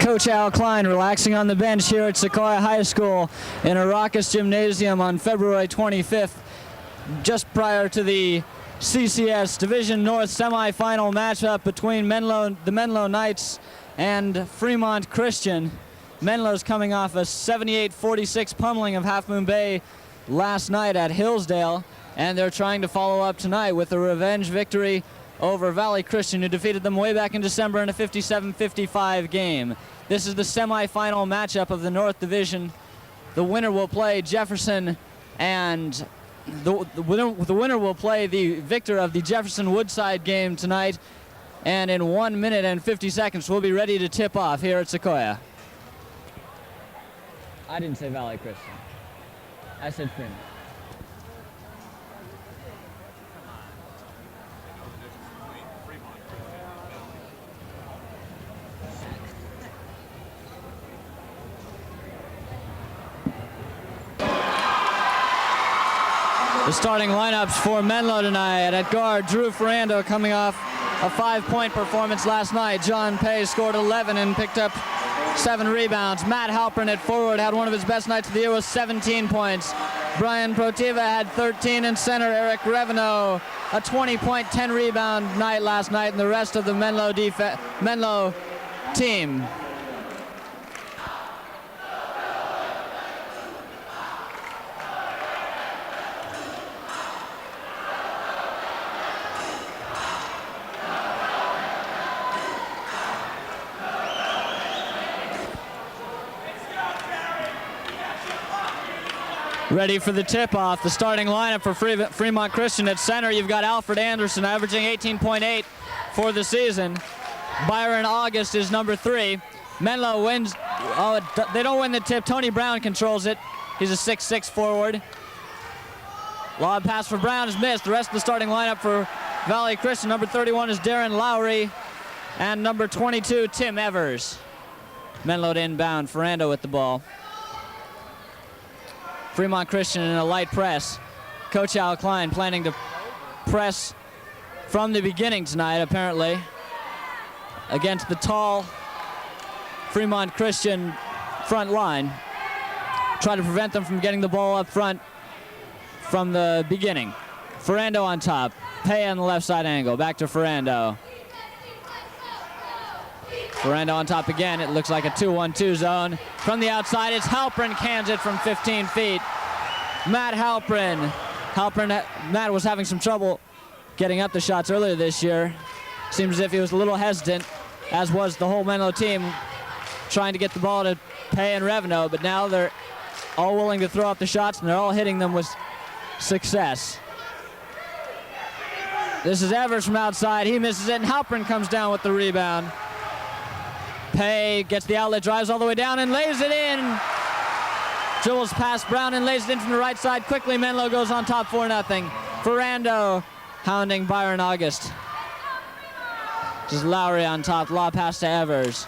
Coach Al Klein relaxing on the bench here at Sequoia High School in a raucous gymnasium on February 25th, just prior to the CCS Division North semifinal matchup between the Menlo Knights and Fremont Christian. Menlo's coming off a 78-46 pummeling of Half Moon Bay last night at Hillsdale, and they're trying to follow up tonight with a revenge victory over Valley Christian, who defeated them way back in December in a 57-55 game. This is the semifinal matchup of the North Division. The winner will play Jefferson, and the winner will play the victor of the Jefferson Woodside game tonight. And in 1 minute and 50 seconds, we'll be ready to tip off here at Sequoia. I didn't say Valley Christian. I said Fremont. The starting lineups for Menlo tonight: at guard, Drew Ferrando, coming off a 5-point performance last night. John Pay scored 11 and picked up 7 rebounds. Matt Halpern at forward had one of his best nights of the year with 17 points. Brian Protiva had 13 in center. Eric Reveno, a 20-point, 10-rebound night last night, and the rest of the Menlo team. Ready for the tip-off. The starting lineup for Fremont Christian: at center, you've got Alfred Anderson, averaging 18.8 for the season. Byron August is number 3. Menlo wins. They don't win the tip. Tony Brown controls it. He's a 6'6 forward. Lob pass for Brown is missed. The rest of the starting lineup for Valley Christian: number 31 is Darren Lowry, and number 22, Tim Evers. Menlo to inbound. Ferrando with the ball. Fremont Christian in a light press. Coach Al Klein planning to press from the beginning tonight, apparently, against the tall Fremont Christian front line. Try to prevent them from getting the ball up front from the beginning. Ferrando on top. Pay on the left side angle. Back to Ferrando. Ferrando on top again. It looks like a 2-1-2 zone. From the outside, it's Halpern, cans it from 15 feet. Matt Halpern. Matt was having some trouble getting up the shots earlier this year. Seems as if he was a little hesitant, as was the whole Menlo team, trying to get the ball to Pay and Reveno, but now they're all willing to throw up the shots, and they're all hitting them with success. This is Evers from outside. He misses it, and Halpern comes down with the rebound. Pay gets the outlet, drives all the way down, and lays it in. Dribbles past Brown and lays it in from the right side. Quickly, Menlo goes on top 4-0. Ferrando hounding Byron August. Just Lowry on top. Lob pass to Evers.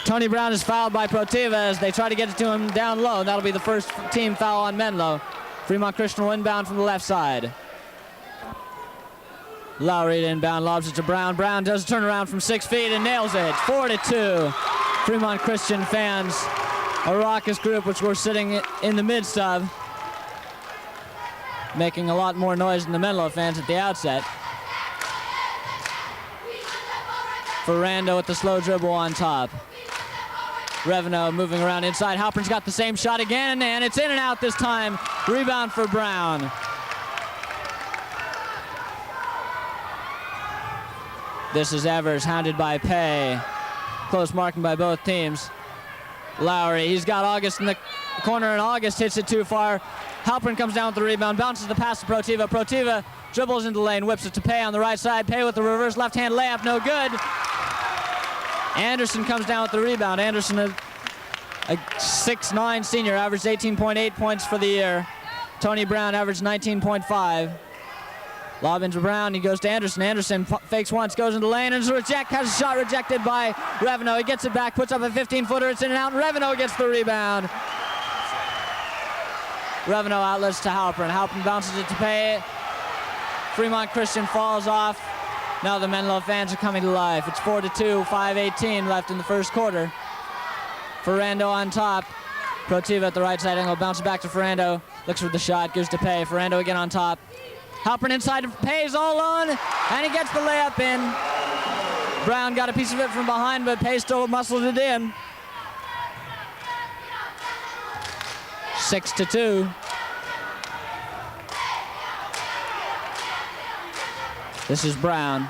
Tony Brown is fouled by Protiva as they try to get it to him down low. That'll be the first team foul on Menlo. Fremont Christian will inbound from the left side. Lowry to inbound, lobs it to Brown. Brown does turn around from 6 feet and nails it. 4-2. Fremont Christian fans, a raucous group which we're sitting in the midst of, making a lot more noise than the Menlo fans at the outset. Ferrando with the slow dribble on top. Reveno moving around inside. Halpern's got the same shot again, and it's in and out this time. Rebound for Brown. This is Evers, hounded by Pay. Close marking by both teams. Lowry, he's got August in the corner, and August hits it too far. Halpern comes down with the rebound, bounces the pass to Protiva. Protiva dribbles into the lane, whips it to Pay on the right side. Pay with the reverse left-hand layup, no good. Anderson comes down with the rebound. Anderson, a 6'9" senior, averaged 18.8 points for the year. Tony Brown averaged 19.5. Lob into Brown, he goes to Anderson. Anderson fakes once, goes into the lane, and has a shot rejected by Reveno. He gets it back, puts up a 15-footer, it's in and out, and Reveno gets the rebound. Reveno outlets to Halpern. Halpern bounces it to Pay. Fremont Christian falls off. Now the Menlo fans are coming to life. It's 4-2, 5:18 left in the first quarter. Ferrando on top. Protiva at the right side angle, bounces back to Ferrando. Looks for the shot, gives to Pay. Ferrando again on top. Halpern inside, Pay's all alone, and he gets the layup in. Brown got a piece of it from behind, but Pay still muscled it in. 6-2. This is Brown.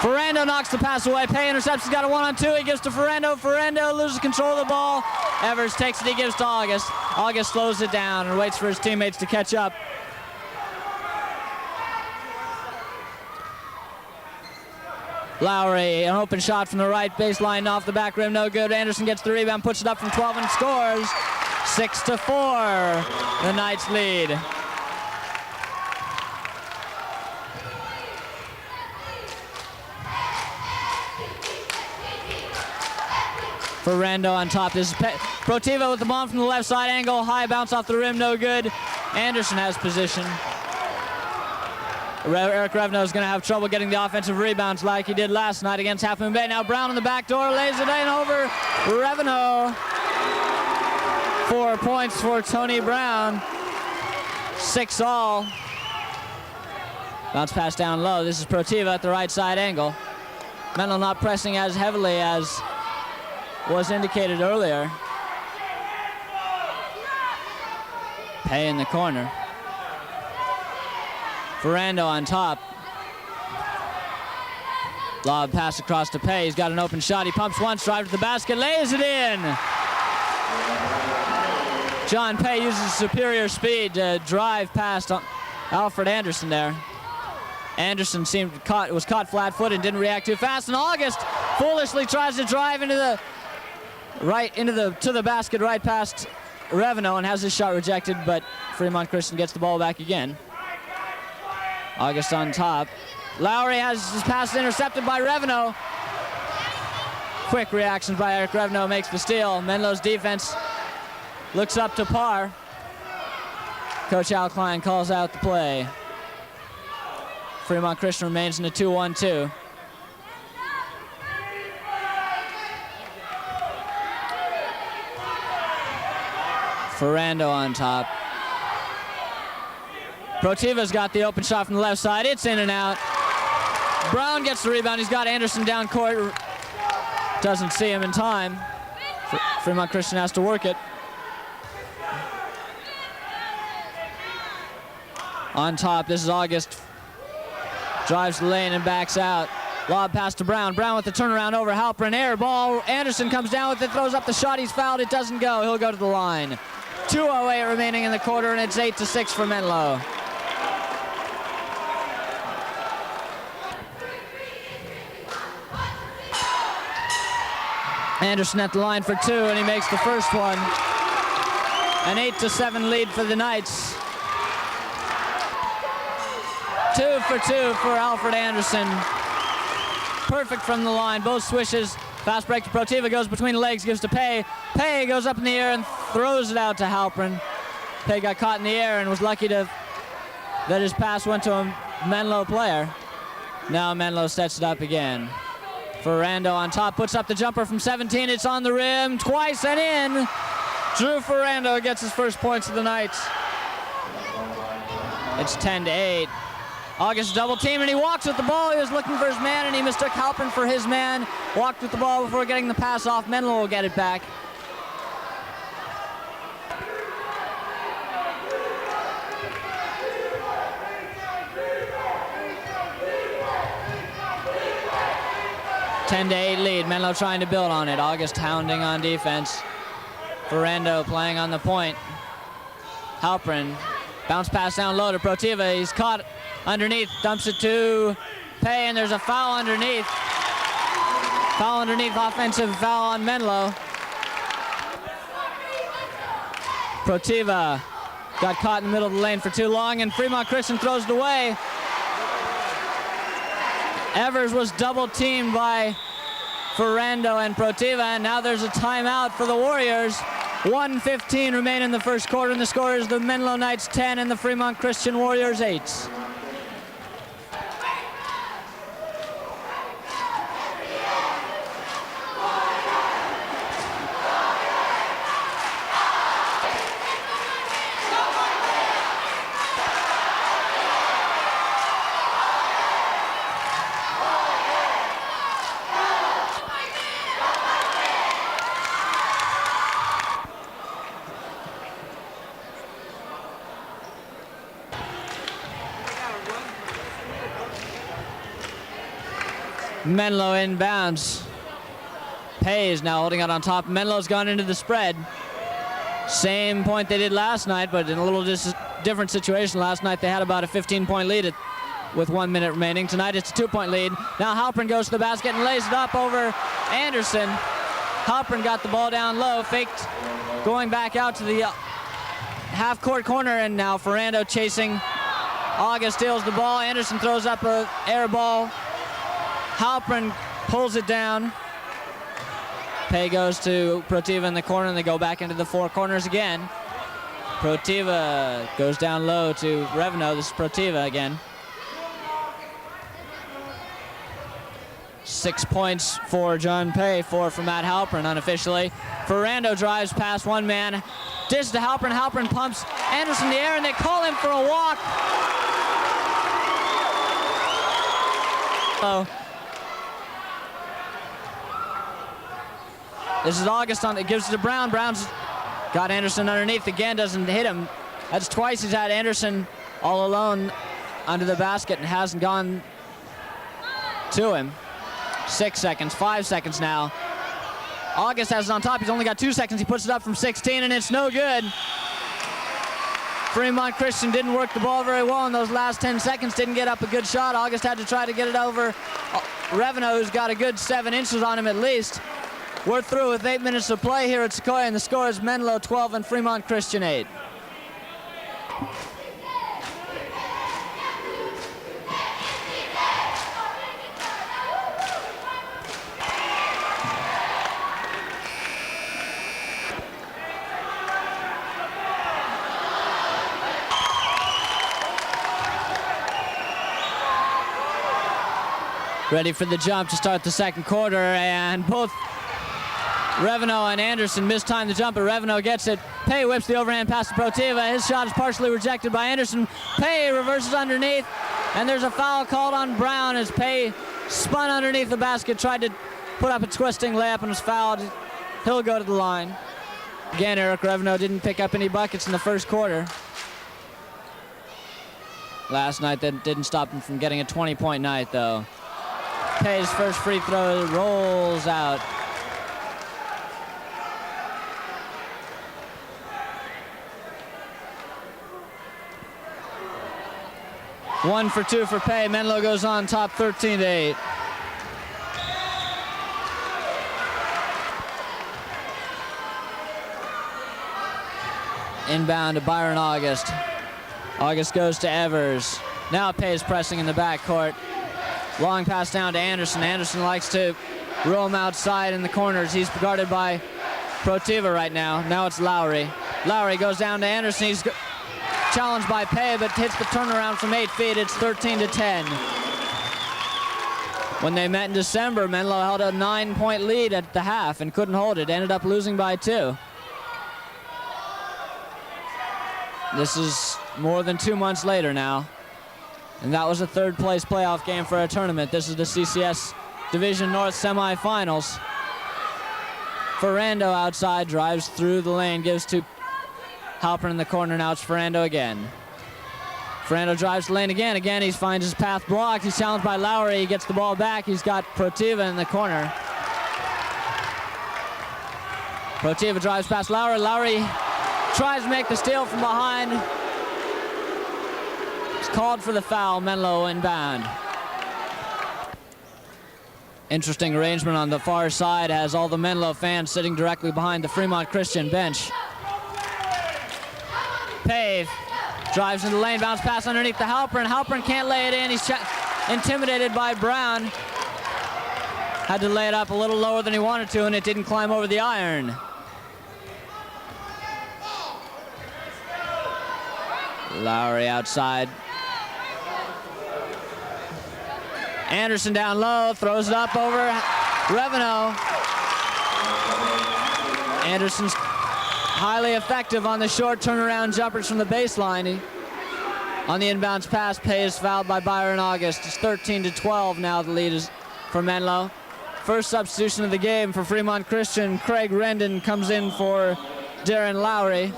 Ferrando knocks the pass away. Pay intercepts. He's got a 1-on-2. He gives to Ferrando. Ferrando loses control of the ball. Evers takes it. He gives to August. August slows it down and waits for his teammates to catch up. Lowry, an open shot from the right baseline off the back rim. No good. Anderson gets the rebound, puts it up from 12 and scores. 6-4. The Knights lead. Ferrando on top. This is Protiva with the bomb from the left side angle. High bounce off the rim, no good. Anderson has position. Eric Revno is going to have trouble getting the offensive rebounds like he did last night against Half Moon Bay. Now Brown on the back door, lays it in over Revno. 4 points for Tony Brown. 6-all. Bounce pass down low. This is Protiva at the right side angle. Menlo not pressing as heavily as was indicated earlier. Pay in the corner. Ferrando on top. Lob pass across to Pay. He's got an open shot. He pumps once, drives to the basket, lays it in. John Pay uses superior speed to drive past Alfred Anderson there. Anderson was caught flat-footed and didn't react too fast. And August foolishly tries to drive to the basket right past Revno and has his shot rejected, but Fremont Christian gets the ball back again. August on top. Lowry has his pass intercepted by Revno. Quick reactions by Eric Revno makes the steal. Menlo's defense looks up to par. Coach Al Klein calls out the play. Fremont Christian remains in the 2-1-2. Ferrando on top. Protiva's got the open shot from the left side. It's in and out. Brown gets the rebound. He's got Anderson down court. Doesn't see him in time. Fremont Christian has to work it. On top, this is August. Drives the lane and backs out. Lob pass to Brown. Brown with the turnaround over Halpern. Air ball. Anderson comes down with it, throws up the shot. He's fouled. It doesn't go. He'll go to the line. 2:08 remaining in the quarter, and it's 8-6 for Menlo. Anderson at the line for two, and he makes the first one. An 8-7 lead for the Knights. 2 for 2 for Alfred Anderson. Perfect from the line, both swishes. Fast break to Protiva, goes between the legs, gives to Pay. Pay goes up in the air and throws it out to Halpern. Pay got caught in the air and was lucky that his pass went to a Menlo player. Now Menlo sets it up again. Ferrando on top, puts up the jumper from 17. It's on the rim twice and in. Drew Ferrando gets his first points of the night. It's 10-8. August double team, and he walks with the ball. He was looking for his man, and he mistook Halpern for his man. Walked with the ball before getting the pass off. Menlo will get it back. (10-8) lead. Menlo trying to build on it. August hounding on defense. Ferrando playing on the point. Halpern. Bounce pass down low to Protiva. He's caught underneath, dumps it to Pay, and there's a foul underneath. Foul underneath, offensive foul on Menlo. Protiva got caught in the middle of the lane for too long, and Fremont Christian throws it away. Evers was double teamed by Ferrando and Protiva, and now there's a timeout for the Warriors. 1:15 remain in the first quarter, and the score is the Menlo Knights 10 and the Fremont Christian Warriors 8. Menlo inbounds. Pays now holding out on top. Menlo's gone into the spread. Same point they did last night, but in a little different situation. Last night they had about a 15-point lead with 1 minute remaining. Tonight it's a 2-point lead. Now Halpern goes to the basket and lays it up over Anderson. Halpern got the ball down low, faked, going back out to the half-court corner, and now Ferrando chasing. August steals the ball. Anderson throws up an air ball. Halpern pulls it down. Pay goes to Protiva in the corner, and they go back into the four corners again. Protiva goes down low to Revno. This is Protiva again. 6 points for John Pay, 4 for Matt Halpern unofficially. Ferrando drives past one man. Dishes to Halpern. Halpern pumps Anderson in the air, and they call him for a walk. Oh. This is August on it, gives it to Brown. Brown's got Anderson underneath again, doesn't hit him. That's twice he's had Anderson all alone under the basket and hasn't gone to him. 6 seconds, 5 seconds now. August has it on top. He's only got 2 seconds. He puts it up from 16, and it's no good. Fremont Christian didn't work the ball very well in those last 10 seconds, didn't get up a good shot. August had to try to get it over Revno, who's got a good 7 inches on him at least. We're through with 8 minutes to play here at Sequoia, and the score is Menlo 12 and Fremont Christian 8. Ready for the jump to start the second quarter, and both Revno and Anderson mistime the jump, but Revno gets it. Pay whips the overhand pass to Protiva. His shot is partially rejected by Anderson. Pay reverses underneath, and there's a foul called on Brown as Pay spun underneath the basket, tried to put up a twisting layup and was fouled. He'll go to the line. Again, Eric Revno didn't pick up any buckets in the first quarter. Last night that didn't stop him from getting a 20-point night, though. Pay's first free throw rolls out. One for 2 for Pay. Menlo goes on top 13-8. Inbound to Byron August. August goes to Evers. Now Pay's pressing in the backcourt. Long pass down to Anderson. Anderson likes to roam outside in the corners. He's guarded by Protiva right now. Now it's Lowry. Lowry goes down to Anderson. He's challenged by Pay, but hits the turnaround from 8 feet. It's 13-10. When they met in December, Menlo held a 9-point lead at the half and couldn't hold it. Ended up losing by 2. This is more than 2 months later now. And that was a third-place playoff game for a tournament. This is the CCS Division North semifinals. Ferrando outside, drives through the lane, gives to Halpern in the corner. Now it's Ferrando again. Ferrando drives the lane again. Again, he finds his path blocked. He's challenged by Lowry. He gets the ball back. He's got Protiva in the corner. Protiva drives past Lowry. Lowry tries to make the steal from behind. It's called for the foul. Menlo inbound. Interesting arrangement on the far side, has all the Menlo fans sitting directly behind the Fremont Christian bench. Pave drives in the lane, bounce pass underneath the Halpern. Halpern can't lay it in. He's intimidated by Brown. Had to lay it up a little lower than he wanted to, and it didn't climb over the iron. Lowry outside. Anderson down low, throws it up over Reveno. Anderson's highly effective on the short turnaround jumpers from the baseline. On the inbounds pass, Pay is fouled by Byron August. It's 13-12 now. The lead is for Menlo. First substitution of the game for Fremont Christian. Craig Rendon comes in for Darren Lowry.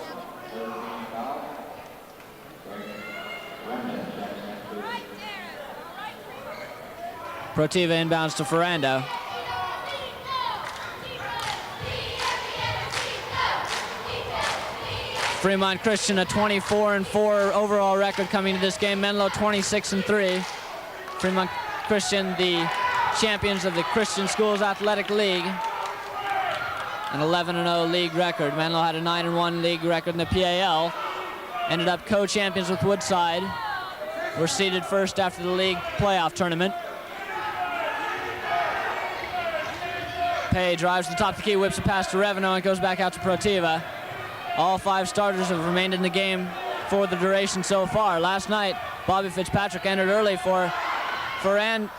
Protiva inbounds to Ferrando. Fremont Christian, a 24-4 overall record coming to this game. Menlo 26-3. Fremont Christian, the champions of the Christian Schools Athletic League. An 11-0 league record. Menlo had a 9-1 league record in the PAL. Ended up co-champions with Woodside. Were seeded first after the league playoff tournament. Pay drives to the top of the key, whips a pass to Reveno, and goes back out to Protiva. All 5 starters have remained in the game for the duration so far. Last night, Bobby Fitzpatrick entered early for Ferrando.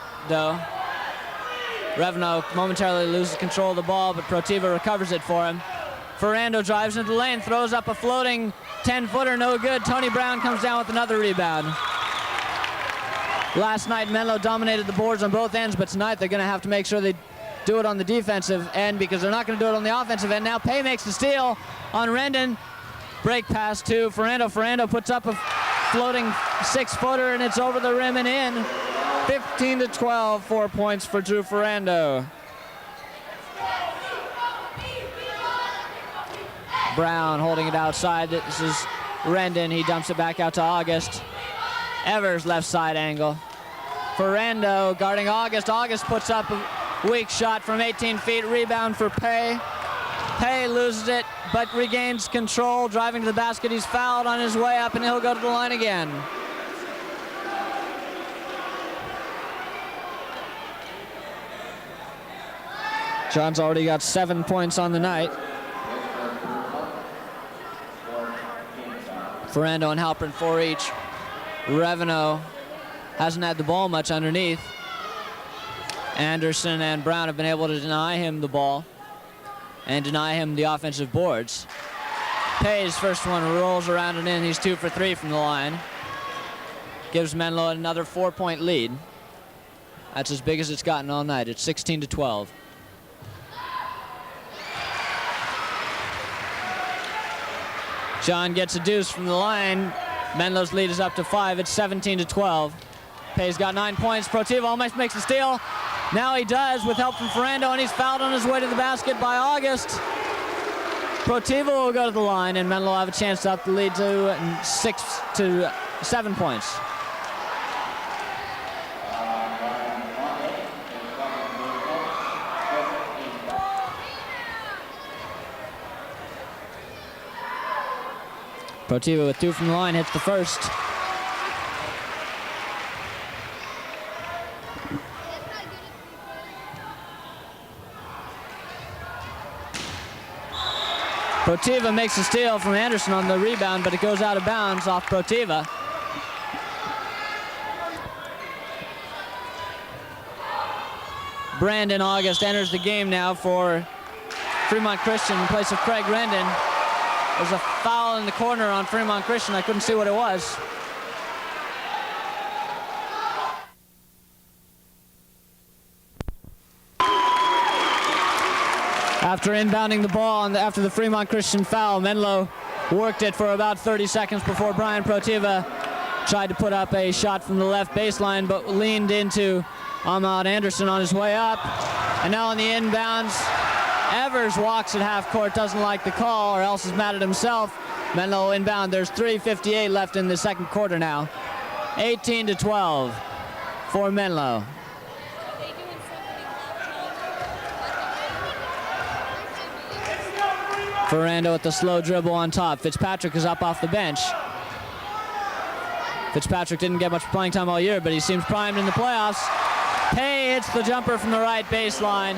Reveno momentarily loses control of the ball, but Protiva recovers it for him. Ferrando drives into the lane, throws up a floating 10-footer, no good. Tony Brown comes down with another rebound. Last night, Menlo dominated the boards on both ends, but tonight they're going to have to make sure they do it on the defensive end because they're not going to do it on the offensive end. Now Pay makes the steal on Rendon. Break pass to Ferrando. Ferrando puts up a floating 6-footer, and it's over the rim and in. 15-12, 4 points for Drew Ferrando. Brown holding it outside. This is Rendon. He dumps it back out to August. Evers left side angle. Ferrando guarding August. August puts up a weak shot from 18 feet. Rebound for Pay. Pay loses it, but regains control. Driving to the basket. He's fouled on his way up, and he'll go to the line again. John's already got 7 points on the night. Ferrando and Halpern 4 each. Reveno hasn't had the ball much underneath. Anderson and Brown have been able to deny him the ball and deny him the offensive boards. Pay's first one rolls around and in. He's 2 for 3 from the line. Gives Menlo another 4-point lead. That's as big as it's gotten all night. It's 16-12. John gets a deuce from the line. Menlo's lead is up to 5. It's 17-12. Pay's got 9 points. Protiva almost makes the steal. Now he does with help from Ferrando, and he's fouled on his way to the basket by August. Protiva will go to the line, and Menlo will have a chance to up the lead to 6 to 7 points. Protiva with 2 from the line, hits the first. Protiva makes a steal from Anderson on the rebound, but it goes out of bounds off Protiva. Brandon August enters the game now for Fremont Christian in place of Craig Rendon. There's a foul in the corner on Fremont Christian. I couldn't see what it was. After inbounding the ball after the Fremont Christian foul, Menlo worked it for about 30 seconds before Brian Protiva tried to put up a shot from the left baseline, but leaned into Ahmad Anderson on his way up. And now on the inbounds, Evers walks at half court, doesn't like the call, or else is mad at himself. Menlo inbound. There's 3:58 left in the second quarter now. 18-12 for Menlo. Ferrando with the slow dribble on top. Fitzpatrick is up off the bench. Fitzpatrick didn't get much playing time all year, but he seems primed in the playoffs. Pay hits the jumper from the right baseline.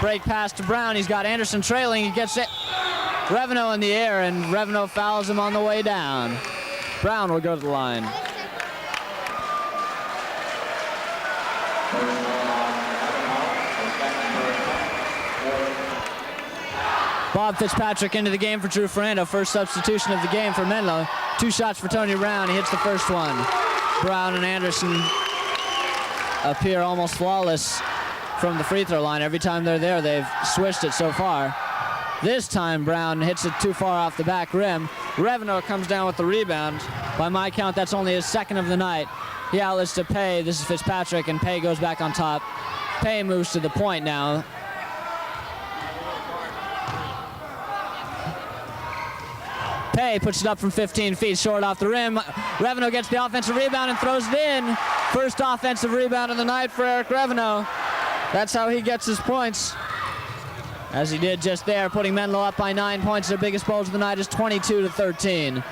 Break pass to Brown. He's got Anderson trailing. He gets it. Reveno in the air, and Reveno fouls him on the way down. Brown will go to the line. Bob Fitzpatrick into the game for Drew Ferrando. First substitution of the game for Menlo. 2 shots for Tony Brown. He hits the first one. Brown and Anderson appear almost flawless from the free throw line. Every time they're there, they've swished it so far. This time, Brown hits it too far off the back rim. Revenor comes down with the rebound. By my count, that's only his second of the night. He outlets to Pay. This is Fitzpatrick, and Pay goes back on top. Pay moves to the point now. Pay puts it up from 15 feet, short off the rim. Revenor gets the offensive rebound and throws it in. First offensive rebound of the night for Eric Revenor. That's how he gets his points, as he did just there, putting Menlo up by 9 points. Their biggest bulge of the night is 22-13.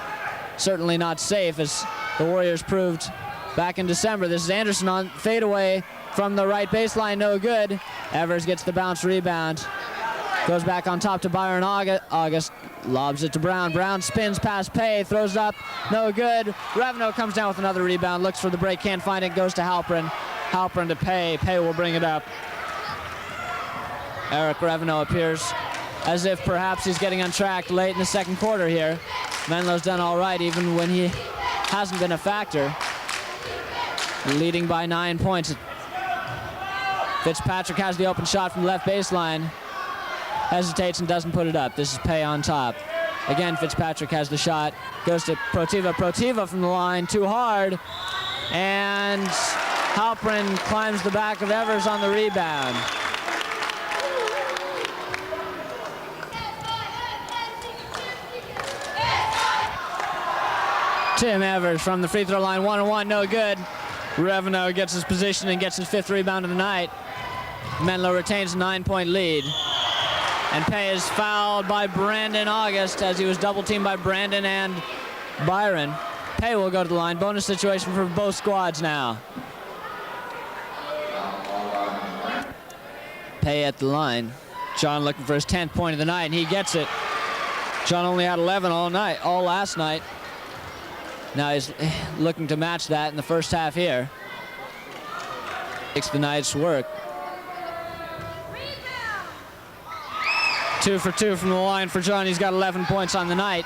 Certainly not safe, as the Warriors proved back in December. This is Anderson on fadeaway from the right baseline, no good. Evers gets the bounce rebound. Goes back on top to Byron August. Lobs it to Brown. Brown spins past Pay, throws it up, no good. Revenor comes down with another rebound, looks for the break, can't find it, goes to Halpern. Halpern to Pay. Pay will bring it up. Eric Revenor appears as if perhaps he's getting on track late in the second quarter here. Menlo's done all right even when he hasn't been a factor. Leading by 9 points. Fitzpatrick has the open shot from left baseline. Hesitates and doesn't put it up. This is Pay on top. Again, Fitzpatrick has the shot. Goes to Protiva. Protiva from the line, too hard. And Halpern climbs the back of Evers on the rebound. Tim Evers from the free throw line, 1-on-1, no good. Revenor gets his position and gets his 5th rebound of the night. Menlo retains a 9-point lead. And Pay is fouled by Brandon August as he was double teamed by Brandon and Byron. Pay will go to the line. Bonus situation for both squads now. Pay at the line. John looking for his 10th point of the night, and he gets it. John only had 11 all last night. Now he's looking to match that in the first half here. Makes the night's work. 2 for 2 from the line for John. He's got 11 points on the night.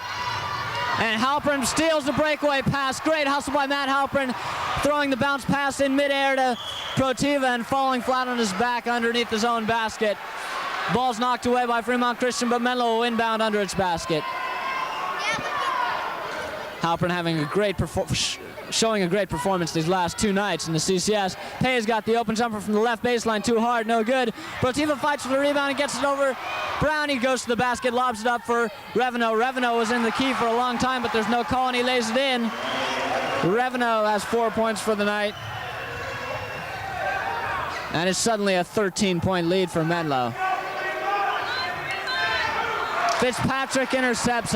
And Halpern steals the breakaway pass. Great hustle by Matt Halpern, throwing the bounce pass in midair to Protiva and falling flat on his back underneath his own basket. Ball's knocked away by Fremont Christian, but Menlo will inbound under its basket. Halpern having a great showing a great performance these last 2 nights in the CCS. Pay has got the open jumper from the left baseline, too hard, no good. Protiva fights for the rebound and gets it over Brown. He goes to the basket, lobs it up for Revenor. Revenor was in the key for a long time, but there's no call, and he lays it in. Revenor has 4 points for the night. And it's suddenly a 13-point lead for Menlo. Fitzpatrick intercepts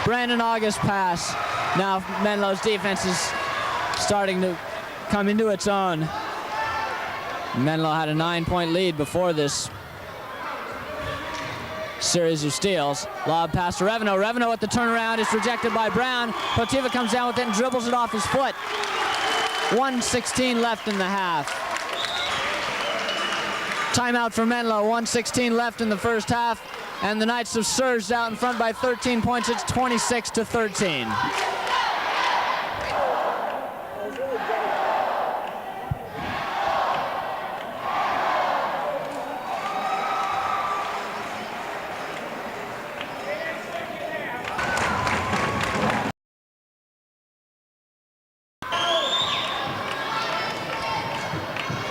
Brandon August pass. Now Menlo's defense is starting to come into its own. Menlo had a 9-point lead before this series of steals. Lob pass to Revenor. Revenor with the turnaround is rejected by Brown. Protiva comes down with it and dribbles it off his foot. 1:16 left in the half. Timeout for Menlo. 1:16 left in the first half. And the Knights have surged out in front by 13 points. It's 26-13.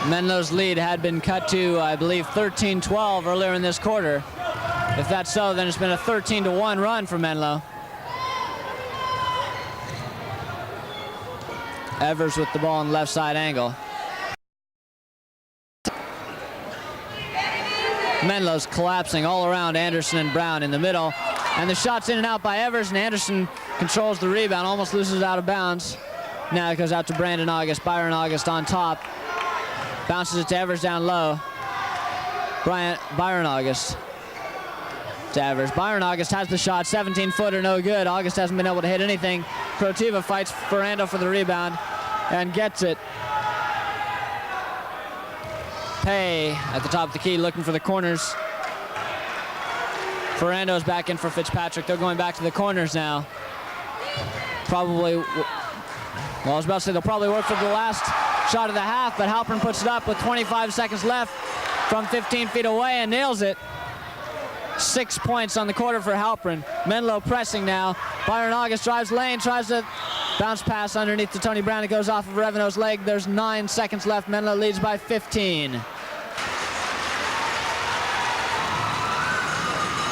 Menlo's lead had been cut to, I believe, 13-12 earlier in this quarter. If that's so, then it's been a 13-1 run for Menlo. Evers with the ball on the left side angle. Menlo's collapsing all around Anderson and Brown in the middle. And the shot's in and out by Evers, and Anderson controls the rebound, almost loses it out of bounds. Now it goes out to Brandon August. Byron August on top. Bounces it to Evers down low. Byron August Davers. Byron August has the shot, 17-footer, no good. August hasn't been able to hit anything. Protiva fights Ferrando for the rebound and gets it. Pay at the top of the key looking for the corners. Ferrando's back in for Fitzpatrick. They're going back to the corners now. Probably, well, I was about to say they'll probably work for the last shot of the half, but Halpern puts it up with 25 seconds left from 15 feet away and nails it. 6 points on the quarter for Halpern. Menlo pressing now. Byron August drives lane, tries to bounce pass underneath to Tony Brown. It goes off of Reveno's leg. There's 9 seconds left. Menlo leads by 15.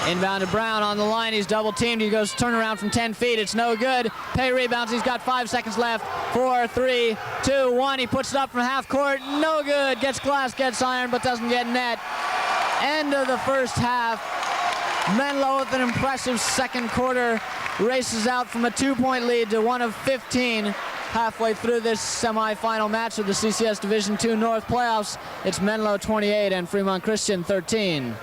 Inbound to Brown on the line. He's double teamed. He goes turnaround from 10 feet. It's no good. Pay rebounds. He's got 5 seconds left. 4, 3, 2, 1. He puts it up from half court. No good. Gets glass, gets iron, but doesn't get net. End of the first half. Menlo with an impressive second quarter races out from a 2-point lead to one of 15 halfway through this semifinal match of the CCS Division II North playoffs. It's Menlo 28 and Fremont Christian 13.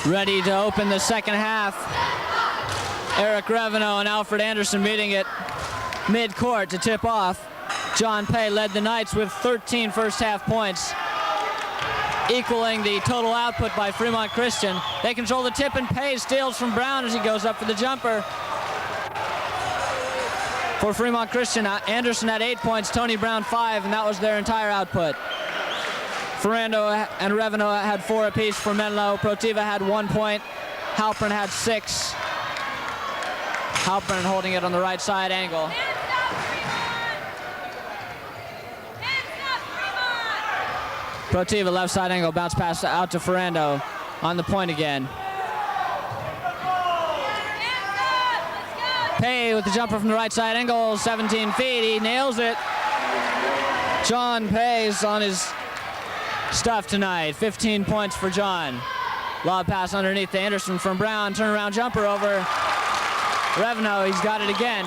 Ready to open the second half. Eric Reveneau and Alfred Anderson meeting at mid-court to tip off. John Pay led the Knights with 13 first half points, equaling the total output by Fremont Christian. They control the tip and Pay steals from Brown as he goes up for the jumper. For Fremont Christian, Anderson had 8 points, Tony Brown 5, and that was their entire output. Ferrando and Reveneau had 4 apiece for Menlo. Protiva had 1 point. Halpern had 6. Halpern holding it on the right side angle. Protiva left side angle, bounce pass out to Ferrando on the point again. Pay with the jumper from the right side angle, 17 feet, he nails it. John Pay's on his stuff tonight, 15 points for John. Lob pass underneath to Anderson from Brown, turnaround jumper over Reveneau, he's got it again.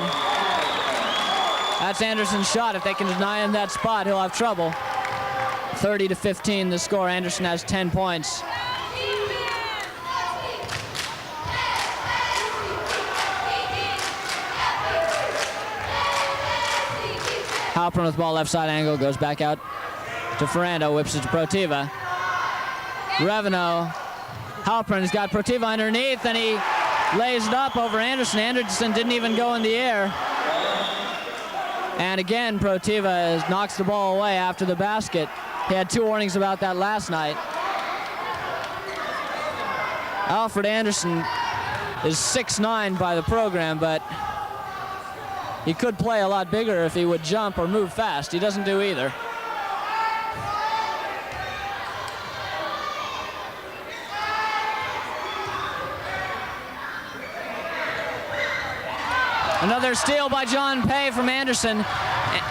That's Anderson's shot. If they can deny him that spot, he'll have trouble. 30-15 the score. Anderson has 10 points. Halpern with ball left side angle, goes back out to Ferrando, whips it to Protiva. Reveneau, Halpern has got Protiva underneath, and he lays it up over Anderson. Anderson didn't even go in the air. And again, Protiva knocks the ball away after the basket. He had 2 warnings about that last night. Alfred Anderson is 6'9" by the program, but he could play a lot bigger if he would jump or move fast. He doesn't do either. Another steal by John Pay from Anderson.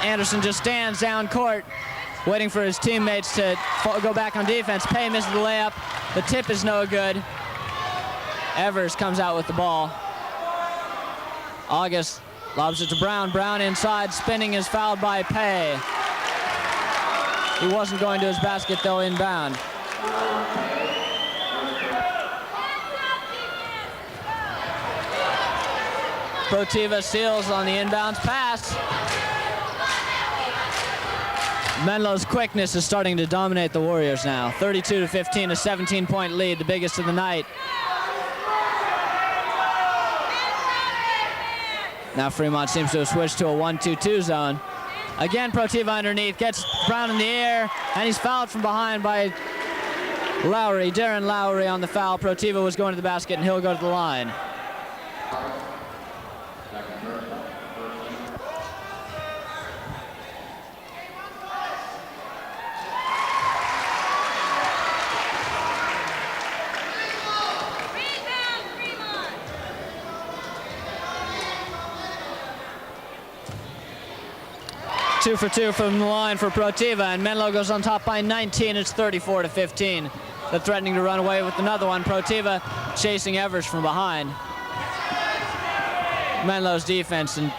Anderson just stands down court, waiting for his teammates to go back on defense. Pay misses the layup. The tip is no good. Evers comes out with the ball. August lobs it to Brown. Brown inside, spinning, is fouled by Pay. He wasn't going to his basket, though, inbound. Protiva steals on the inbounds pass. Menlo's quickness is starting to dominate the Warriors now. 32-15, a 17-point lead, the biggest of the night. Now Fremont seems to have switched to a 1-2-2 zone. Again, Protiva underneath, gets Brown in the air, and he's fouled from behind by Lowry. Darren Lowry on the foul. Protiva was going to the basket, and he'll go to the line. Two for two from the line for Protiva, and Menlo goes on top by 19. It's 34-15. They're threatening to run away with another one. Protiva chasing Evers from behind. Menlo's defense and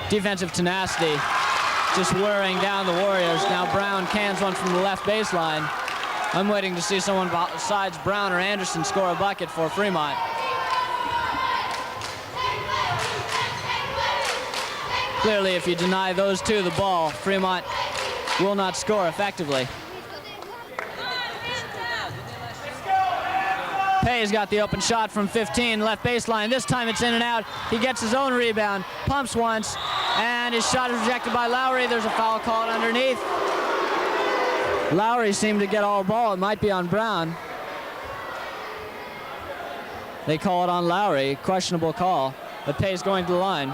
defensive tenacity just wearing down the Warriors. Now Brown cans one from the left baseline. I'm waiting to see someone besides Brown or Anderson score a bucket for Fremont. Clearly, if you deny those two the ball, Fremont will not score effectively. Pay's got the open shot from 15, left baseline. This time it's in and out. He gets his own rebound, pumps once, and his shot is rejected by Lowry. There's a foul called underneath. Lowry seemed to get all ball. It might be on Brown. They call it on Lowry. Questionable call, but Pay's going to the line.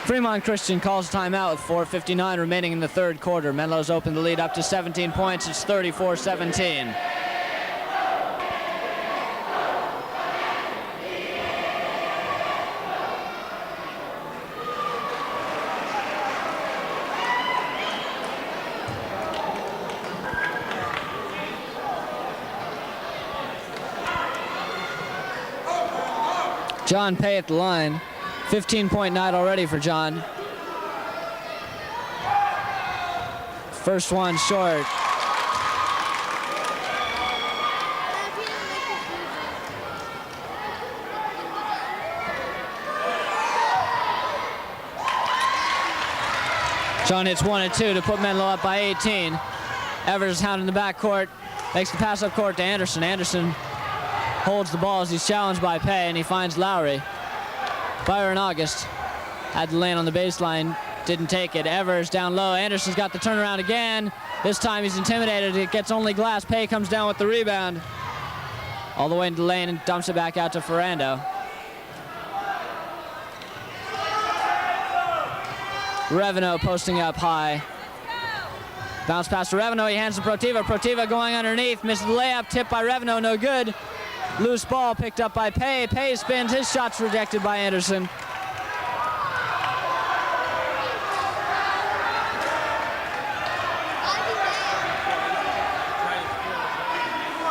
Fremont Christian calls timeout with 4:59 remaining in the third quarter. Menlo's opened the lead up to 17 points. It's 34-17. John Pay at the line. 15-point night already for John. First one short. Stone hits 1 and 2 to put Menlo up by 18. Evers hounding the backcourt, makes the pass up court to Anderson. Anderson holds the ball as he's challenged by Pay, and he finds Lowry. Byron August had the lane on the baseline, didn't take it. Evers down low. Anderson's got the turnaround again. This time he's intimidated. It gets only glass. Pay comes down with the rebound. All the way into the lane and dumps it back out to Ferrando. Reveno posting up high. Bounce pass to Reveno. He hands to Protiva. Protiva going underneath. Misses the layup. Tipped by Reveno. No good. Loose ball picked up by Pay. Pay spins. His shot's rejected by Anderson.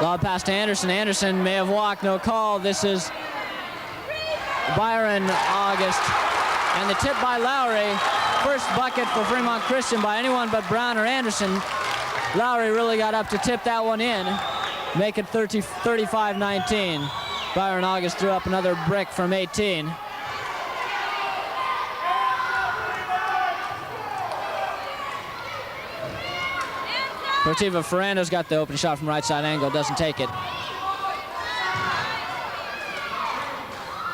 Lob pass to Anderson. Anderson may have walked. No call. This is Byron August. And the tip by Lowry. First bucket for Fremont Christian by anyone but Brown or Anderson. Lowry really got up to tip that one in. Make it 35-19. Byron August threw up another brick from 18. Protiva Ferrando's got the open shot from right side angle, doesn't take it.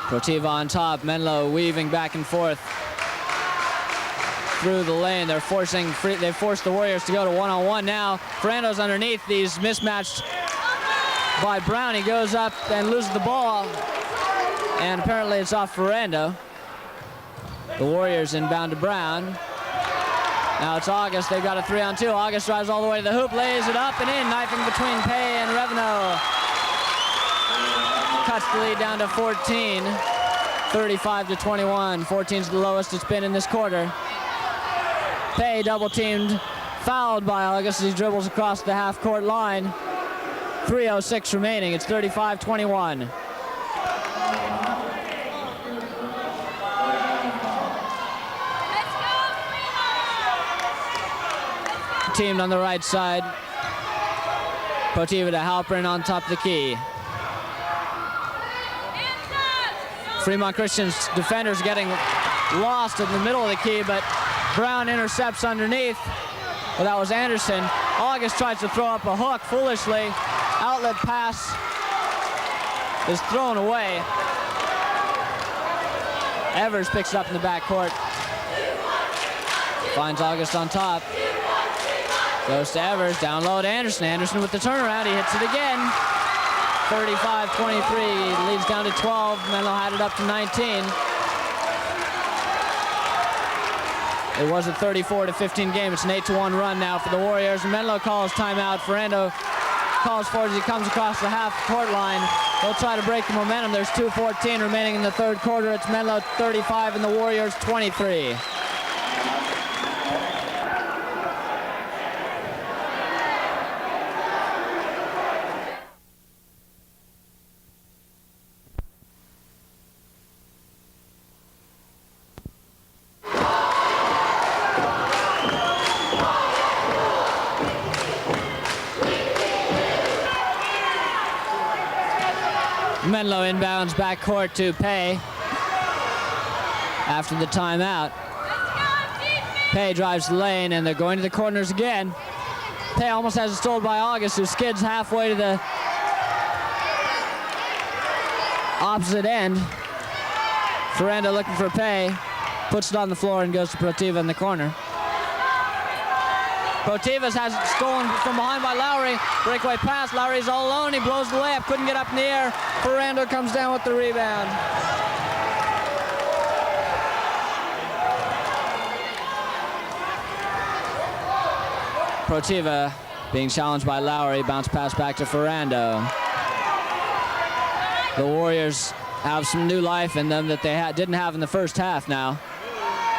Protiva on top, Menlo weaving back and forth through the lane. They've forced the Warriors to go to one-on-one now. Ferrando's underneath. He's mismatched by Brown. He goes up and loses the ball, and apparently it's off Ferrando. The Warriors inbound to Brown. Now it's August. They've got a 3-on-2. August drives all the way to the hoop, lays it up and in, knifing between Pay and Reveno. Cuts the lead down to 14, 35-21. 14's the lowest it's been in this quarter. Pay double teamed, fouled by August as he dribbles across the half-court line. 3:06 remaining. It's 35-21. Teamed on the right side. Protiva to Halpern on top of the key. Fremont Christian's defenders getting lost in the middle of the key, but Brown intercepts underneath. Well, that was Anderson. August tries to throw up a hook foolishly. Outlet pass is thrown away. Evers picks it up in the backcourt. Finds August on top. Goes to Evers, down low to Anderson. Anderson with the turnaround, he hits it again. 35-23, leads down to 12. Menlo had it up to 19. It was a 34-15 game. It's an 8-1 run now for the Warriors. Menlo calls timeout. Ferrando calls for it as he comes across the half-court line. They'll try to break the momentum. There's 2:14 remaining in the third quarter. It's Menlo 35 and the Warriors 23. Menlo inbounds backcourt to Pay after the timeout. Pay drives the lane, and they're going to the corners again. Pay almost has it stolen by August, who skids halfway to the opposite end. Ferrando looking for Pay, puts it on the floor and goes to Protiva in the corner. Protivas has it stolen from behind by Lowry. Breakaway pass. Lowry's all alone. He blows the layup. Couldn't get up in the air. Ferrando comes down with the rebound. Protiva being challenged by Lowry. Bounce pass back to Ferrando. The Warriors have some new life in them that they didn't have in the first half now.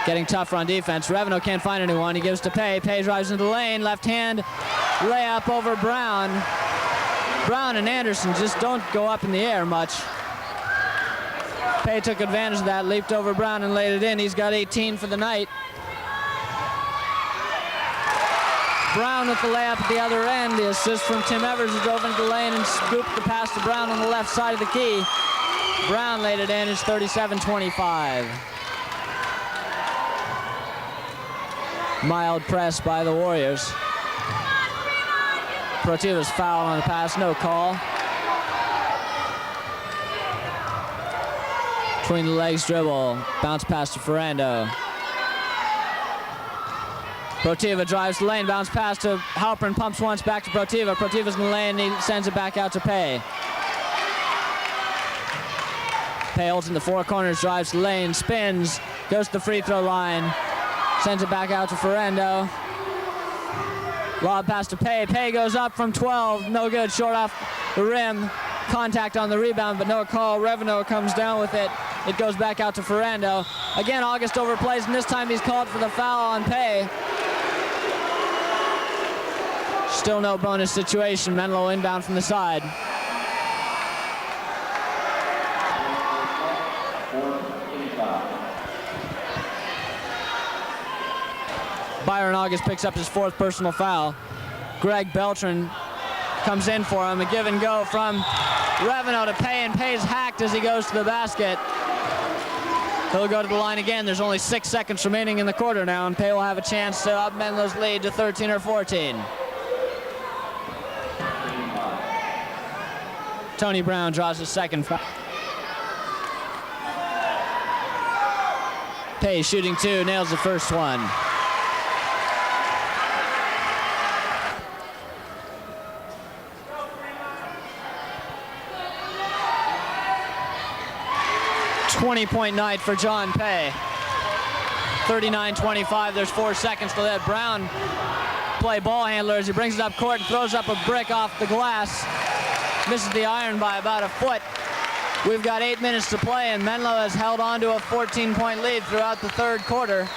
Getting tougher on defense. Reveno can't find anyone. He gives to Pay. Pay drives into the lane. Left hand layup over Brown. Brown and Anderson just don't go up in the air much. Pay took advantage of that, leaped over Brown and laid it in. He's got 18 for the night. Brown with the layup at the other end. The assist from Tim Evers, who drove into the lane and scooped the pass to Brown on the left side of the key. Brown laid it in. It's 37-25. Mild press by the Warriors. Protiva's foul on the pass, no call. Between the legs dribble, bounce pass to Ferrando. Protiva drives the lane, bounce pass to Halpern, pumps once back to Protiva. Protiva's in the lane, he sends it back out to Pay. Pay holds in the four corners, drives the lane, spins, goes to the free throw line, sends it back out to Ferrando. Lob pass to Pay. Pay goes up from 12, no good, short off the rim. Contact on the rebound, but no call. Reveno comes down with it. It goes back out to Ferrando. Again, August overplays, and this time he's called for the foul on Pay. Still no bonus situation. Menlo inbound from the side. Byron August picks up his fourth personal foul. Greg Beltran comes in for him. A give and go from Reveno to Pay, and Pay's hacked as he goes to the basket. He'll go to the line again. There's only 6 seconds remaining in the quarter now, and Pay will have a chance to up Menlo's lead to 13 or 14. Tony Brown draws his second foul. Pay shooting two, nails the first one. .20 night for John Pay. 39-25, there's 4 seconds to let Brown play ball handler as he brings it up court and throws up a brick off the glass. Misses the iron by about a foot. We've got 8 minutes to play, and Menlo has held on to a 14-point lead throughout the third quarter.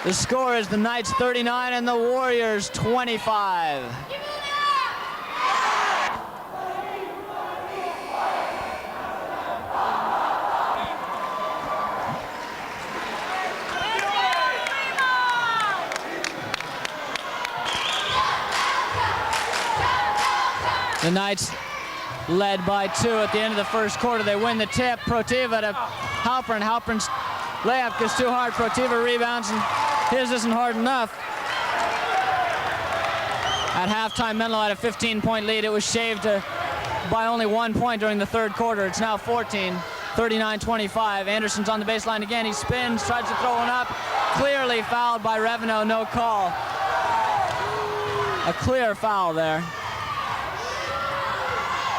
The score is the Knights 39 and the Warriors 25. The Knights led by 2 at the end of the first quarter. They win the tip. Protiva to Halpern. Halpern's layup goes too hard. Protiva rebounds, and his isn't hard enough. At halftime, Menlo had a 15-point lead. It was shaved by only 1 point during the third quarter. It's now 14, 39-25. Anderson's on the baseline again. He spins, tries to throw one up. Clearly fouled by Reveno, no call. A clear foul there.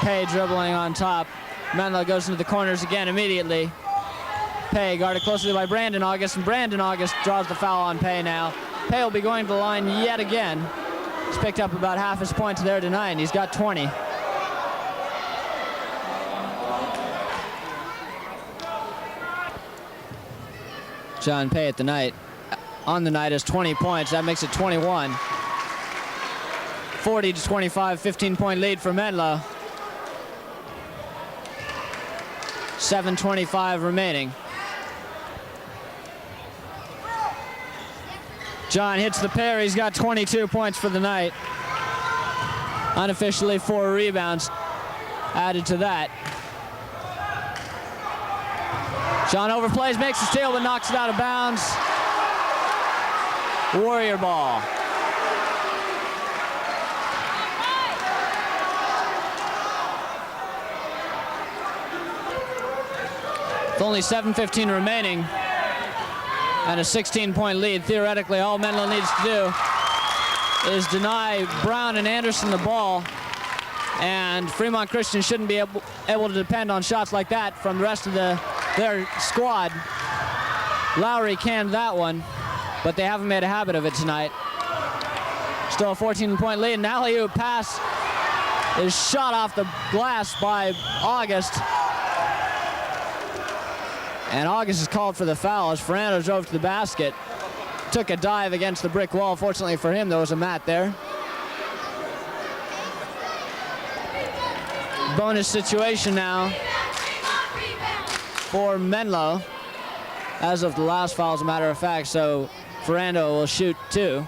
Pay dribbling on top. Menlo goes into the corners again immediately. Pay guarded closely by Brandon August, and Brandon August draws the foul on Pay now. Pay will be going to the line yet again. He's picked up about half his points there tonight, and he's got 20. John Pay on the night has 20 points. That makes it 21. 40-25, 15-point lead for Menlo. 7:25 remaining. John hits the pair. He's got 22 points for the night. Unofficially 4 rebounds added to that. John overplays, makes the steal, but knocks it out of bounds. Warrior ball. With only 7:15 remaining and a 16-point lead, theoretically all Menlo needs to do is deny Brown and Anderson the ball, and Fremont Christian shouldn't be able to depend on shots like that from the rest of their squad. Lowry canned that one, but they haven't made a habit of it tonight. Still a 14-point lead. An alley-oop pass is shot off the glass by August. And August is called for the foul as Ferrando drove to the basket. Took a dive against the brick wall. Fortunately for him, there was a mat there. Bonus situation now for Menlo, as of the last foul, as a matter of fact, so Ferrando will shoot 2.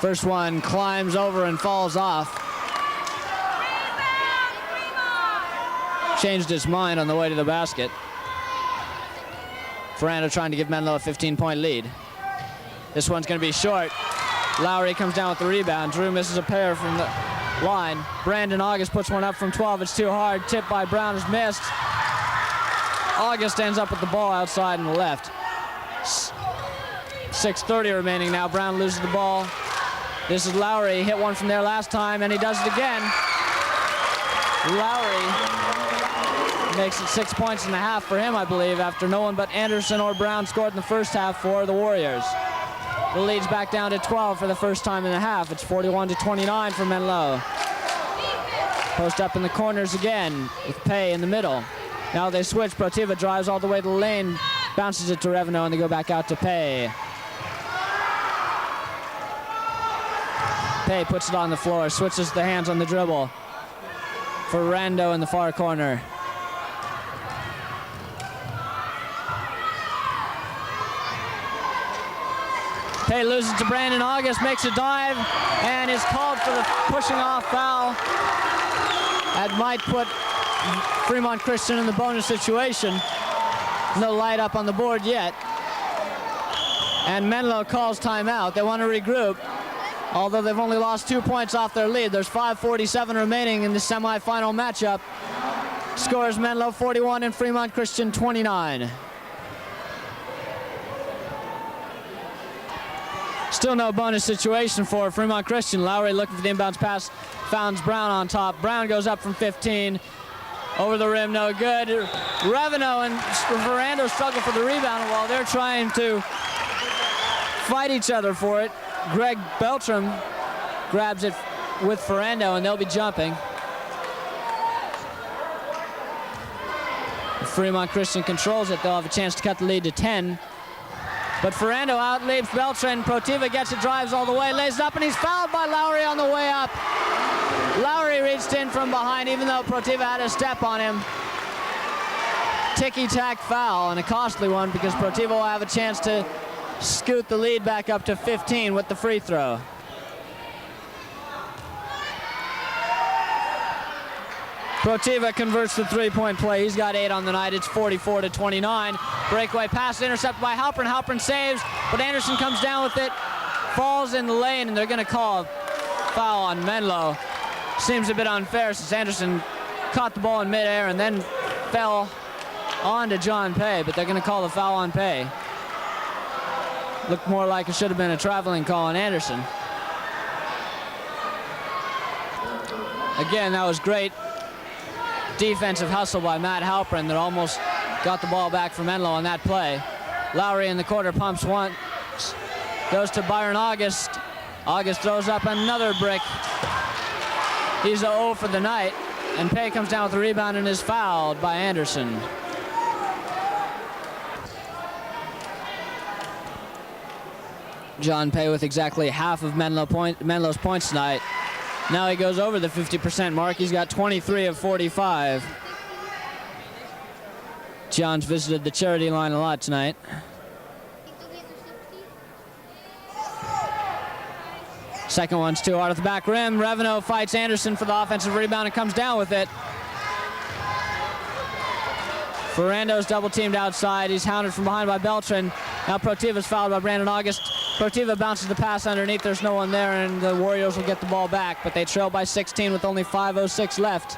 First one climbs over and falls off. Changed his mind on the way to the basket. Ferrando trying to give Menlo a 15-point lead. This one's going to be short. Lowry comes down with the rebound. Drew misses a pair from the line. Brandon August puts one up from 12. It's too hard. Tipped by Brown is missed. August ends up with the ball outside and left. 6:30 remaining now. Brown loses the ball. This is Lowry. Hit one from there last time, and he does it again. Lowry makes it 6 points and a half for him, I believe, after no one but Anderson or Brown scored in the first half for the Warriors. The lead's back down to 12 for the first time in the half. It's 41-29 for Menlo. Post up in the corners again with Pay in the middle. Now they switch. Protiva drives all the way to the lane, bounces it to Reveno, and they go back out to Pay. Pay puts it on the floor, switches the hands on the dribble. Ferrando in the far corner. Pay loses to Brandon August, makes a dive, and is called for the pushing off foul. That might put Fremont Christian in the bonus situation. No light up on the board yet. And Menlo calls timeout. They want to regroup. Although they've only lost 2 points off their lead. There's 5:47 remaining in the semifinal matchup. Scores Menlo 41 and Fremont Christian 29. Still no bonus situation for Fremont Christian. Lowry looking for the inbounds pass, founds Brown on top. Brown goes up from 15. Over the rim, no good. Reveno and Ferrando struggle for the rebound while they're trying to fight each other for it. Greg Beltram grabs it with Ferrando, and they'll be jumping. If Fremont Christian controls it, they'll have a chance to cut the lead to 10. But Ferrando outleaps Beltran. Protiva gets it, drives all the way, lays it up, and he's fouled by Lowry on the way up. Lowry reached in from behind, even though Protiva had a step on him. Ticky-tack foul, and a costly one because Protiva will have a chance to scoot the lead back up to 15 with the free throw. Protiva converts the three-point play. He's got 8 on the night. It's 44-29. Breakaway pass intercepted by Halpern. Halpern saves, but Anderson comes down with it, falls in the lane, and they're going to call a foul on Menlo. Seems a bit unfair since Anderson caught the ball in midair and then fell onto John Pay, but they're going to call the foul on Pay. Looked more like it should have been a traveling call on Anderson. Again, that was great defensive hustle by Matt Halpern that almost got the ball back for Menlo on that play. Lowry in the quarter pumps once, goes to Byron August. August throws up another brick. He's a 0 for the night, and Pay comes down with the rebound and is fouled by Anderson. John Pay with exactly half of Menlo's points tonight. Now he goes over the 50% mark. He's got 23 of 45. John's visited the charity line a lot tonight. Second one's too hard at the back rim. Reveno fights Anderson for the offensive rebound and comes down with it. Ferrando's double teamed outside. He's hounded from behind by Beltran. Now Protiva's fouled by Brandon August. Protiva bounces the pass underneath. There's no one there, and the Warriors will get the ball back, but they trail by 16 with only 5:06 left.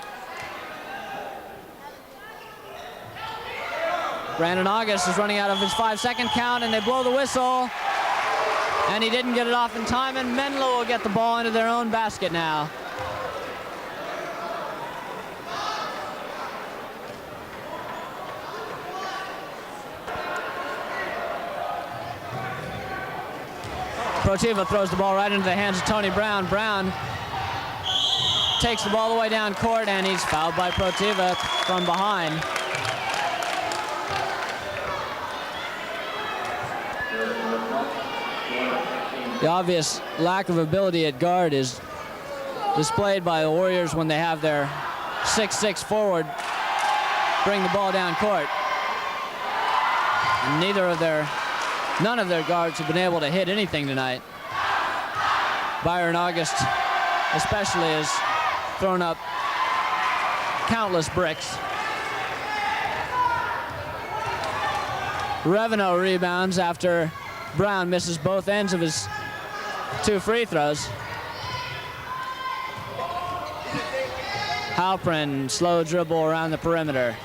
Brandon August is running out of his 5-second count, and they blow the whistle. And he didn't get it off in time, and Menlo will get the ball into their own basket now. Protiva throws the ball right into the hands of Tony Brown. Brown takes the ball all the way down court, and he's fouled by Protiva from behind. The obvious lack of ability at guard is displayed by the Warriors when they have their 6'6" forward bring the ball down court. And none of their guards have been able to hit anything tonight. Byron August especially has thrown up countless bricks. Revenue rebounds after Brown misses both ends of his 2 free throws. Halprin, slow dribble around the perimeter.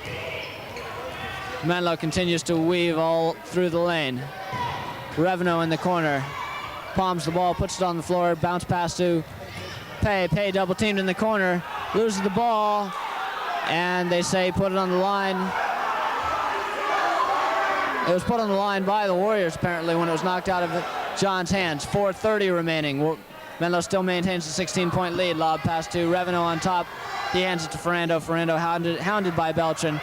Menlo continues to weave all through the lane. Revenue in the corner. Palms the ball, puts it on the floor, bounce pass to Pay. Pay double teamed in the corner, loses the ball, and they say put it on the line. It was put on the line by the Warriors apparently when it was knocked out of John's hands. 4:30 remaining. Menlo still maintains the 16-point lead. Lob pass to Revenue on top. He hands it to Ferrando. Ferrando hounded by Beltran.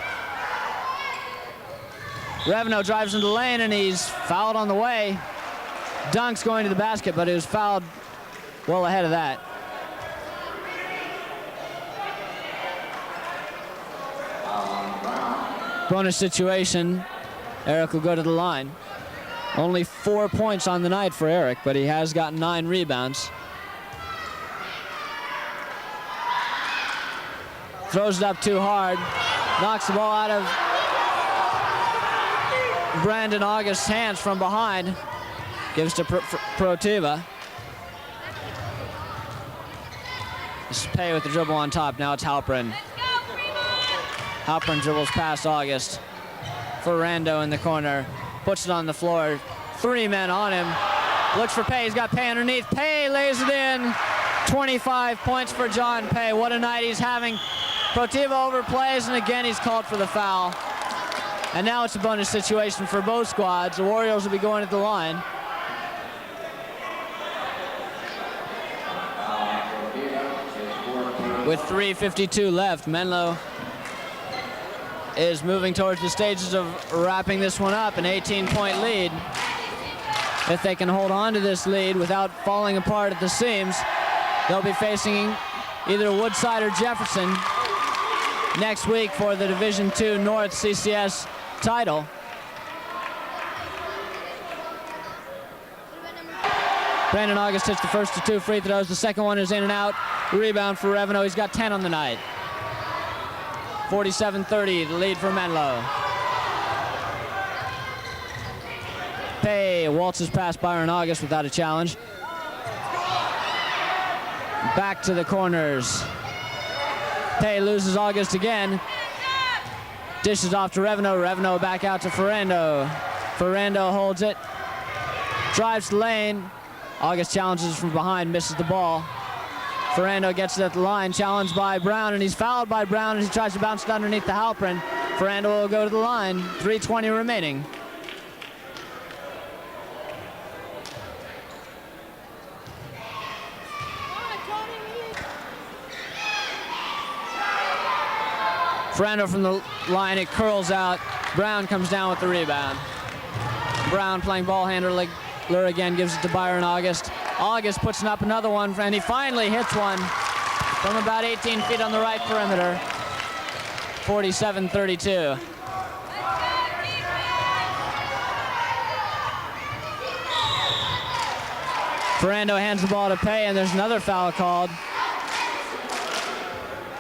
Revenue drives into the lane and he's fouled on the way. Dunk's going to the basket, but he was fouled well ahead of that. Bonus situation. Eric will go to the line. Only 4 points on the night for Eric, but he has gotten 9 rebounds. Throws it up too hard. Knocks the ball out of Brandon August's hands from behind. Gives to Protiva. This is Pay with the dribble on top. Now it's Halprin. Halprin dribbles past August. Ferrando in the corner. Puts it on the floor. 3 men on him. Looks for Pay. He's got Pay underneath. Pay lays it in. 25 points for John Pay. What a night he's having. Protiva overplays, and again he's called for the foul. And now it's a bonus situation for both squads. The Warriors will be going at the line. With 3:52 left, Menlo is moving towards the stages of wrapping this one up. An 18-point lead. If they can hold on to this lead without falling apart at the seams, they'll be facing either Woodside or Jefferson next week for the Division II North CCS title. Brandon August hits the first of 2 free throws. The second one is in and out. Rebound for Revenue. He's got 10 on the night. 47-30, the lead for Menlo. Pay waltzes past Byron August without a challenge. Back to the corners. Pay loses August again. Dishes off to Revenue. Revenue back out to Ferrando. Ferrando holds it. Drives the lane. August challenges from behind, misses the ball. Ferrando gets it at the line, challenged by Brown, and he's fouled by Brown as he tries to bounce it underneath the Halprin. Ferrando will go to the line. 3:20 remaining. Ferrando from the line, it curls out. Brown comes down with the rebound. Brown playing ball handler again, gives it to Byron August. August puts up another one, and he finally hits one from about 18 feet on the right perimeter. 47-32. Ferrando hands the ball to Pay, and there's another foul called.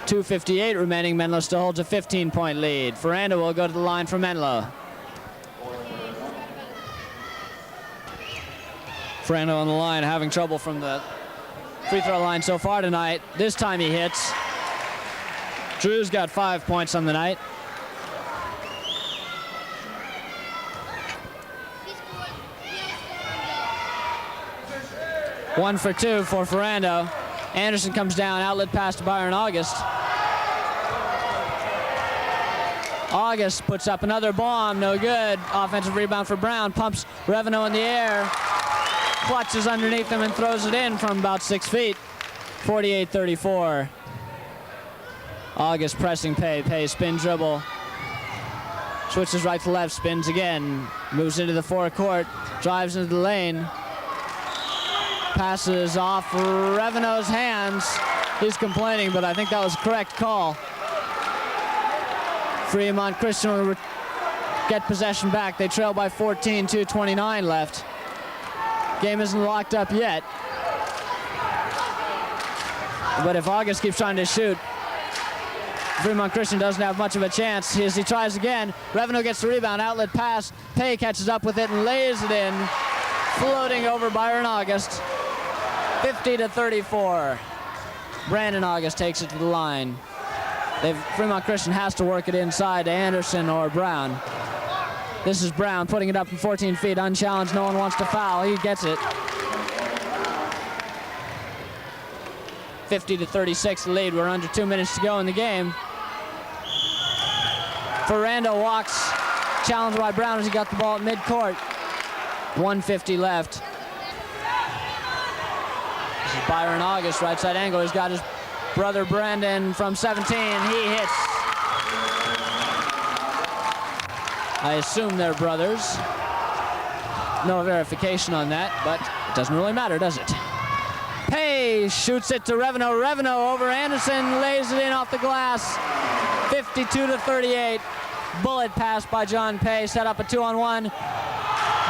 2:58 remaining. Menlo still holds a 15-point lead. Ferrando will go to the line for Menlo. Ferrando on the line, having trouble from the free throw line so far tonight. This time he hits. Drew's got 5 points on the night. One for 2 for Ferrando. Anderson comes down, outlet pass to Byron August. August puts up another bomb, no good. Offensive rebound for Brown, pumps Revenue in the air. Clutches underneath him and throws it in from about 6 feet. 48-34. August pressing Pay. Pay spin dribble. Switches right to left, spins again. Moves into the forecourt, drives into the lane. Passes off Revenue's hands. He's complaining, but I think that was a correct call. Fremont Christian will get possession back. They trail by 14, 2:29 left. Game isn't locked up yet. But if August keeps trying to shoot, Fremont Christian doesn't have much of a chance as he tries again. Revenue gets the rebound, outlet pass. Pay catches up with it and lays it in, floating over Byron August. 50-34. Brandon August takes it to the line. Fremont Christian has to work it inside to Anderson or Brown. This is Brown putting it up from 14 feet, unchallenged. No one wants to foul. He gets it. 50-36 lead. We're under 2 minutes to go in the game. Ferrando walks, challenged by Brown as he got the ball at midcourt. 1:50 left. This is Byron August, right side angle. He's got his brother Brandon from 17. He hits. I assume they're brothers. No verification on that, but it doesn't really matter, does it? Pay shoots it to Revenue. Revenue over Anderson, lays it in off the glass. 52-38. Bullet pass by John Pay, set up a 2-on-1.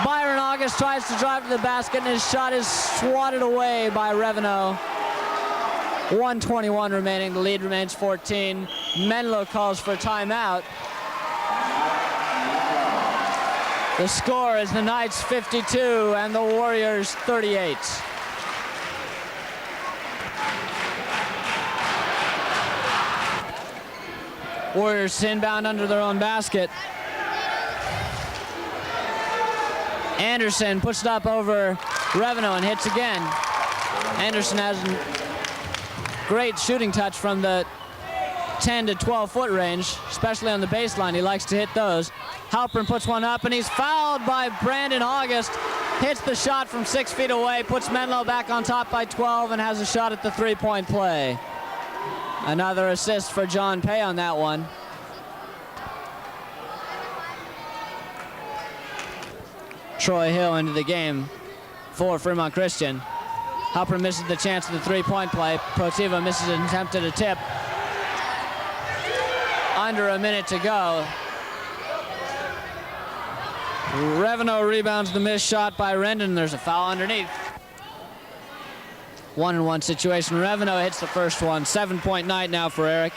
Byron August tries to drive to the basket, and his shot is swatted away by Revenue. 1:21 remaining. The lead remains 14. Menlo calls for a timeout. The score is the Knights 52 and the Warriors 38. Warriors inbound under their own basket. Anderson puts it up over Revenue and hits again. Anderson has a great shooting touch from the 10 to 12 foot range, especially on the baseline. He likes to hit those. Halpern puts one up and he's fouled by Brandon August. Hits the shot from 6 feet away, puts Menlo back on top by 12 and has a shot at the three-point play. Another assist for John Pay on that one. Troy Hill into the game for Fremont Christian. Halpern misses the chance of the three-point play. Protiva misses an attempt at a tip. Under a minute to go. Revenue rebounds the missed shot by Rendon. There's a foul underneath. 1-on-1 situation. Revenue hits the first one. 7-point night now for Eric.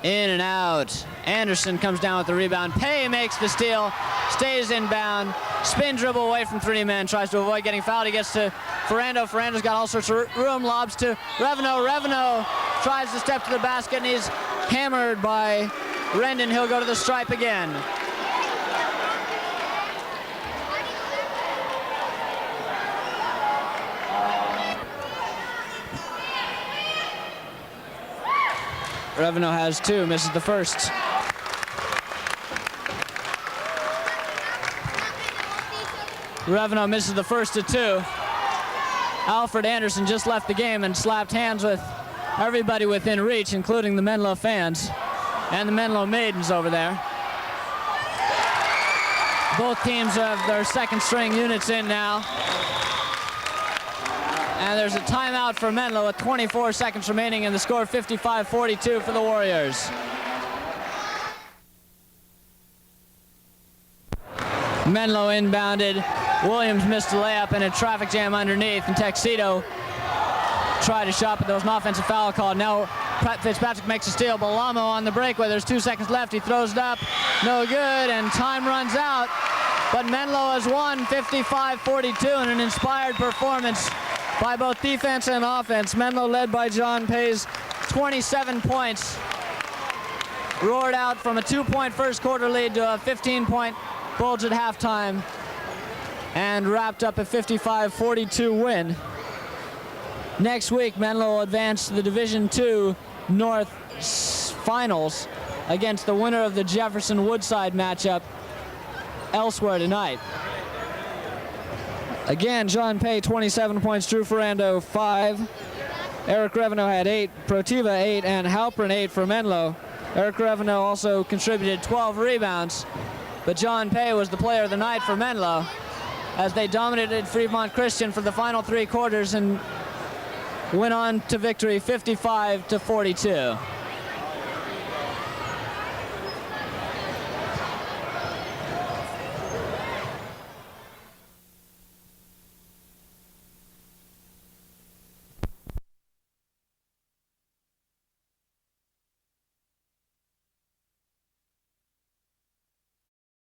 In and out. Anderson comes down with the rebound. Pay makes the steal. Stays inbound. Spin dribble away from three men. Tries to avoid getting fouled. He gets to Ferrando. Ferrando's got all sorts of room. Lobs to Revenue. Revenue tries to step to the basket and he's hammered by Rendon. He'll go to the stripe again. Revenue has two, misses the first. Revenue misses the first of two. Alfred Anderson just left the game and slapped hands with everybody within reach, including the Menlo fans and the Menlo maidens over there. Both teams have their second string units in now. And there's a timeout for Menlo with 24 seconds remaining and the score 55-42 for the Warriors. Menlo inbounded. Williams missed a layup in a traffic jam underneath, and Tuxedo tried a shot, but there was an offensive foul called. Now Fitzpatrick makes a steal. Balamo on the breakaway. There's 2 seconds left. He throws it up. No good, and time runs out. But Menlo has won 55-42 in an inspired performance by both defense and offense. Menlo led by John Pay's 27 points. Roared out from a 2-point first quarter lead to a 15-point bulge at halftime. And wrapped up a 55-42 win. Next week, Menlo will advance to the Division II North Finals against the winner of the Jefferson-Woodside matchup elsewhere tonight. Again, John Pay, 27 points, Drew Ferrando, 5. Eric Revenue had 8, Protiva 8, and Halpern 8 for Menlo. Eric Revenue also contributed 12 rebounds, but John Pay was the player of the night for Menlo as they dominated Fremont Christian for the final 3 quarters and went on to victory 55-42.